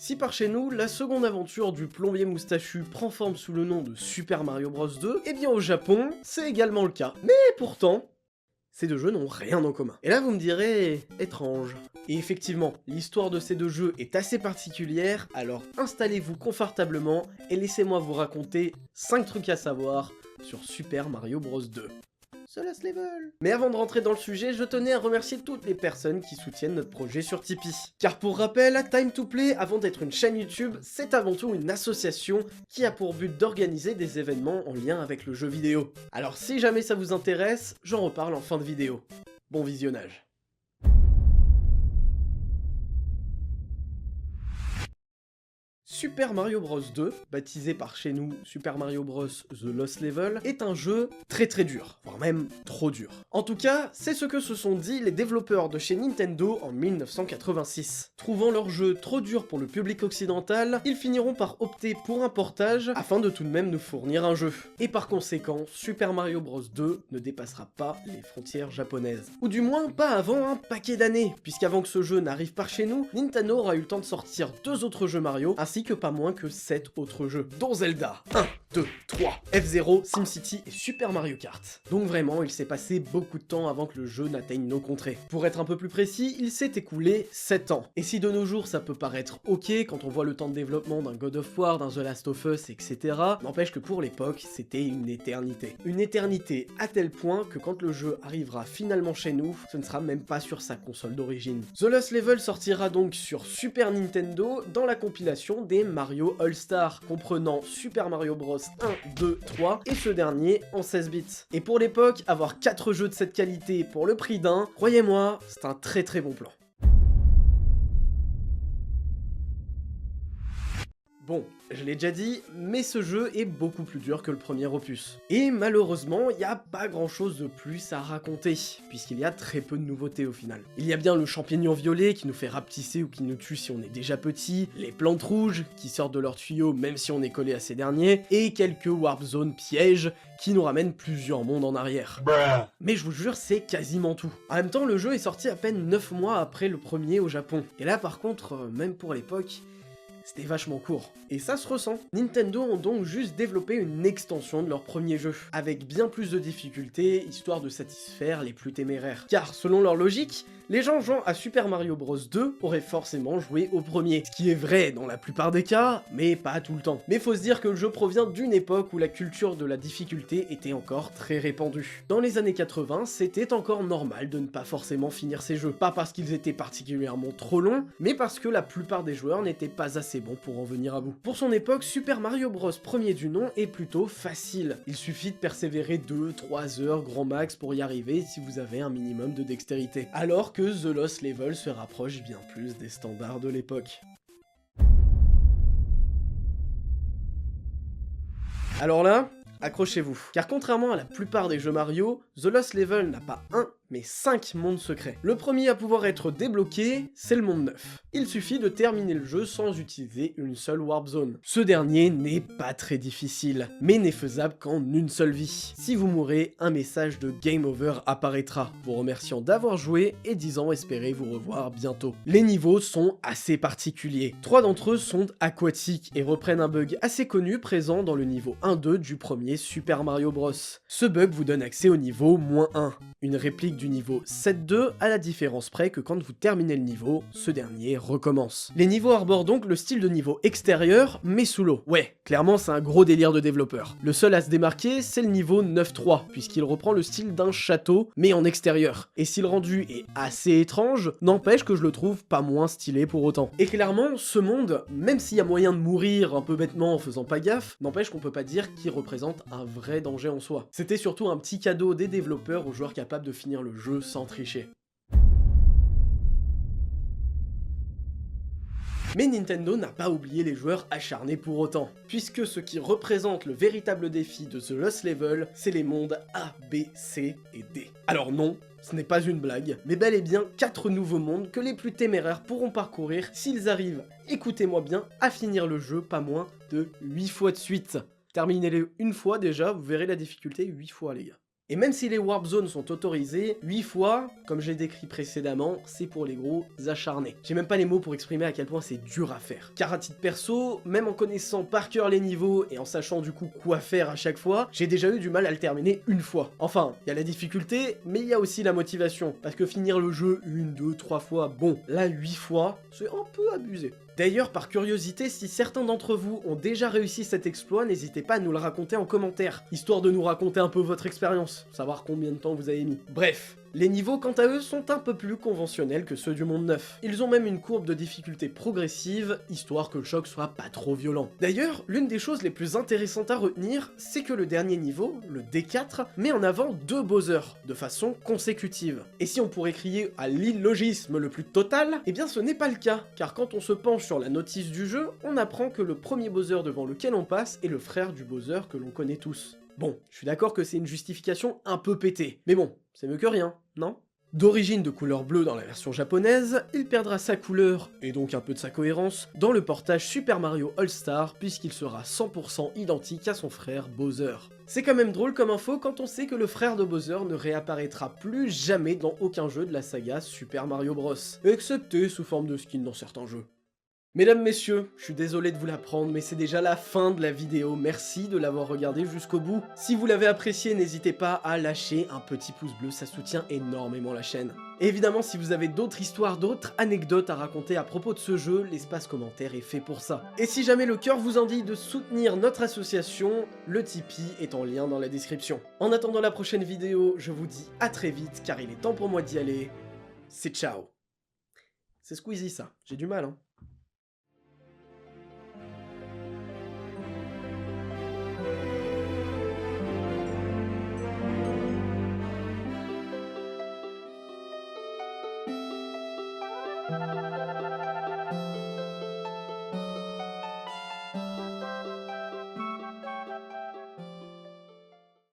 Si par chez nous, la seconde aventure du plombier moustachu prend forme sous le nom de Super Mario Bros 2, eh bien au Japon, c'est également le cas. Mais pourtant, ces deux jeux n'ont rien en commun. Et là vous me direz, étrange. Et effectivement, l'histoire de ces deux jeux est assez particulière, alors installez-vous confortablement et laissez-moi vous raconter 5 trucs à savoir sur Super Mario Bros 2. The Lost Level. Mais avant de rentrer dans le sujet, je tenais à remercier toutes les personnes qui soutiennent notre projet sur Tipeee. Car pour rappel, Time to Play, avant d'être une chaîne YouTube, c'est avant tout une association qui a pour but d'organiser des événements en lien avec le jeu vidéo. Alors si jamais ça vous intéresse, j'en reparle en fin de vidéo. Bon visionnage. Super Mario Bros 2, baptisé par chez nous Super Mario Bros The Lost Level, est un jeu très dur, voire même trop dur. En tout cas, c'est ce que se sont dit les développeurs de chez Nintendo en 1986. Trouvant leur jeu trop dur pour le public occidental, ils finiront par opter pour un portage afin de tout de même nous fournir un jeu. Et par conséquent, Super Mario Bros 2 ne dépassera pas les frontières japonaises. Ou du moins pas avant un paquet d'années, puisqu'avant que ce jeu n'arrive par chez nous, Nintendo aura eu le temps de sortir 2 autres jeux Mario, ainsi que pas moins que 7 autres jeux, dont Zelda, 1, 2, 3, F-Zero, SimCity et Super Mario Kart. Donc vraiment, il s'est passé beaucoup de temps avant que le jeu n'atteigne nos contrées. Pour être un peu plus précis, il s'est écoulé 7 ans. Et si de nos jours ça peut paraître ok quand on voit le temps de développement d'un God of War, d'un The Last of Us, etc., n'empêche que pour l'époque, c'était une éternité. Une éternité à tel point que quand le jeu arrivera finalement chez nous, ce ne sera même pas sur sa console d'origine. The Lost Level sortira donc sur Super Nintendo dans la compilation des Mario All-Star, comprenant Super Mario Bros 1, 2, 3 et ce dernier en 16 bits. Et pour l'époque, avoir 4 jeux de cette qualité pour le prix d'un, croyez-moi, c'est un très bon plan. Bon, je l'ai déjà dit, mais ce jeu est beaucoup plus dur que le premier opus. Et malheureusement, il n'y a pas grand chose de plus à raconter, puisqu'il y a très peu de nouveautés au final. Il y a bien le champignon violet qui nous fait rapetisser ou qui nous tue si on est déjà petit, les plantes rouges qui sortent de leurs tuyaux même si on est collé à ces derniers, et quelques warp zones pièges qui nous ramènent plusieurs mondes en arrière. Mais je vous jure, c'est quasiment tout. En même temps, le jeu est sorti à peine 9 mois après le premier au Japon. Et là par contre, même pour l'époque, c'était vachement court. Et ça se ressent. Nintendo ont donc juste développé une extension de leur premier jeu, avec bien plus de difficultés, histoire de satisfaire les plus téméraires. Car selon leur logique, les gens jouant à Super Mario Bros 2 auraient forcément joué au premier. Ce qui est vrai dans la plupart des cas, mais pas tout le temps. Mais faut se dire que le jeu provient d'une époque où la culture de la difficulté était encore très répandue. Dans les années 80, c'était encore normal de ne pas forcément finir ces jeux. Pas parce qu'ils étaient particulièrement trop longs, mais parce que la plupart des joueurs n'étaient pas assez bons pour en venir à bout. Pour son époque, Super Mario Bros premier du nom est plutôt facile. Il suffit de persévérer 2-3 heures grand max pour y arriver si vous avez un minimum de dextérité. Alors que The Lost Level se rapproche bien plus des standards de l'époque. Alors là, accrochez-vous, car contrairement à la plupart des jeux Mario, The Lost Level n'a pas un, mais 5 mondes secrets. Le premier à pouvoir être débloqué, c'est le monde 9. Il suffit de terminer le jeu sans utiliser une seule warp zone. Ce dernier n'est pas très difficile, mais n'est faisable qu'en une seule vie. Si vous mourrez, un message de Game Over apparaîtra, vous remerciant d'avoir joué et disant espérer vous revoir bientôt. Les niveaux sont assez particuliers. 3 d'entre eux sont aquatiques et reprennent un bug assez connu présent dans le niveau 1-2 du premier Super Mario Bros. Ce bug vous donne accès au niveau -1, une réplique du niveau 7-2 à la différence près que quand vous terminez le niveau, ce dernier recommence. Les niveaux arborent donc le style de niveau extérieur, mais sous l'eau. Ouais, clairement c'est un gros délire de développeur. Le seul à se démarquer, c'est le niveau 9-3, puisqu'il reprend le style d'un château, mais en extérieur. Et si le rendu est assez étrange, n'empêche que je le trouve pas moins stylé pour autant. Et clairement, ce monde, même s'il y a moyen de mourir un peu bêtement en faisant pas gaffe, n'empêche qu'on peut pas dire qu'il représente un vrai danger en soi. C'était surtout un petit cadeau des développeurs aux joueurs capables de finir le jeu sans tricher. Mais Nintendo n'a pas oublié les joueurs acharnés pour autant, puisque ce qui représente le véritable défi de The Lost Level, c'est les mondes A, B, C et D. Alors non, ce n'est pas une blague, mais bel et bien 4 nouveaux mondes que les plus téméraires pourront parcourir s'ils arrivent, écoutez-moi bien, à finir le jeu pas moins de 8 fois de suite. Terminez-les une fois déjà, vous verrez la difficulté 8 fois les gars. Et même si les Warp Zones sont autorisées, 8 fois, comme j'ai décrit précédemment, c'est pour les gros acharnés. J'ai même pas les mots pour exprimer à quel point c'est dur à faire. Car à titre perso, même en connaissant par cœur les niveaux et en sachant du coup quoi faire à chaque fois, j'ai déjà eu du mal à le terminer une fois. Enfin, il y a la difficulté, mais il y a aussi la motivation. Parce que finir le jeu 1, 2, 3 fois, bon, là 8 fois, c'est un peu abusé. D'ailleurs, par curiosité, si certains d'entre vous ont déjà réussi cet exploit, n'hésitez pas à nous le raconter en commentaire, histoire de nous raconter un peu votre expérience, savoir combien de temps vous avez mis. Bref, les niveaux quant à eux sont un peu plus conventionnels que ceux du monde neuf. Ils ont même une courbe de difficulté progressive, histoire que le choc soit pas trop violent. D'ailleurs, l'une des choses les plus intéressantes à retenir, c'est que le dernier niveau, le D4, met en avant 2 Bowser, de façon consécutive. Et si on pourrait crier à l'illogisme le plus total, eh bien ce n'est pas le cas, car quand on se penche sur la notice du jeu, on apprend que le premier Bowser devant lequel on passe est le frère du Bowser que l'on connaît tous. Bon, je suis d'accord que c'est une justification un peu pétée, mais bon, c'est mieux que rien, non ? D'origine de couleur bleue dans la version japonaise, il perdra sa couleur, et donc un peu de sa cohérence, dans le portage Super Mario All-Star, puisqu'il sera 100% identique à son frère Bowser. C'est quand même drôle comme info quand on sait que le frère de Bowser ne réapparaîtra plus jamais dans aucun jeu de la saga Super Mario Bros, excepté sous forme de skin dans certains jeux. Mesdames, messieurs, je suis désolé de vous l'apprendre, mais c'est déjà la fin de la vidéo, merci de l'avoir regardé jusqu'au bout. Si vous l'avez apprécié, n'hésitez pas à lâcher un petit pouce bleu, ça soutient énormément la chaîne. Et évidemment, si vous avez d'autres histoires, d'autres anecdotes à raconter à propos de ce jeu, l'espace commentaire est fait pour ça. Et si jamais le cœur vous en dit de soutenir notre association, le Tipeee est en lien dans la description. En attendant la prochaine vidéo, je vous dis à très vite, car il est temps pour moi d'y aller. C'est ciao. C'est Squeezie ça, j'ai du mal hein.